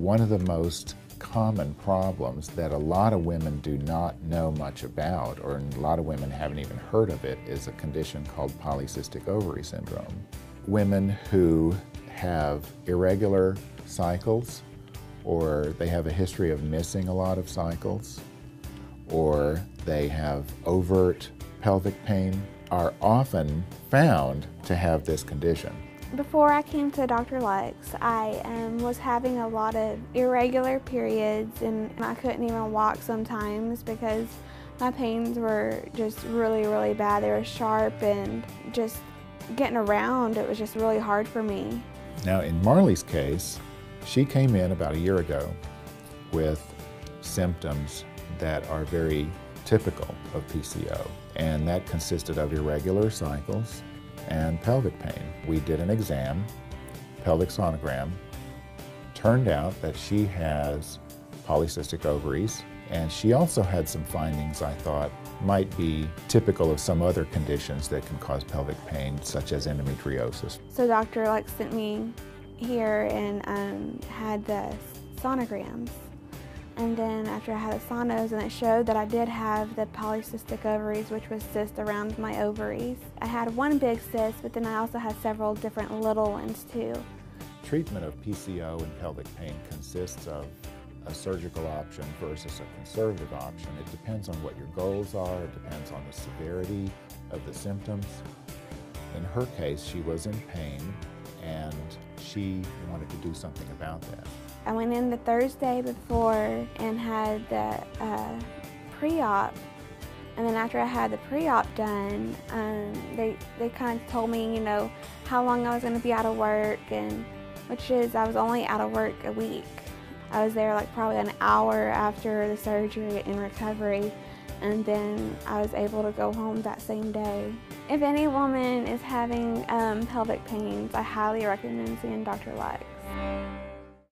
one of the most common problems that a lot of women do not know much about, or a lot of women haven't even heard of it, is a condition called polycystic ovary syndrome. Women who have irregular cycles, or they have a history of missing a lot of cycles, or they have overt pelvic pain, are often found to have this condition. Before I came to Dr. Lux, I was having a lot of irregular periods, and I couldn't even walk sometimes because my pains were just really, really bad. They were sharp, and just getting around, it was just really hard for me. Now, in Marley's case, she came in about a year ago with symptoms that are very typical of PCO, and that consisted of irregular cycles and pelvic pain. We did an exam, pelvic sonogram. Turned out that she has polycystic ovaries, and she also had some findings I thought might be typical of some other conditions that can cause pelvic pain, such as endometriosis. So Dr. Lux sent me here and had the sonograms. And then after I had the sonos, and it showed that I did have the polycystic ovaries, which was cysts around my ovaries. I had one big cyst, but then I also had several different little ones too. Treatment of PCO and pelvic pain consists of a surgical option versus a conservative option. It depends on what your goals are, it depends on the severity of the symptoms. In her case, she was in pain, and she wanted to do something about that. I went in the Thursday before and had the pre-op, and then after I had the pre-op done, they kind of told me, you know, how long I was going to be out of work, and which is I was only out of work a week. I was there like probably an hour after the surgery in recovery, and then I was able to go home that same day. If any woman is having pelvic pains, I highly recommend seeing Dr. Lux.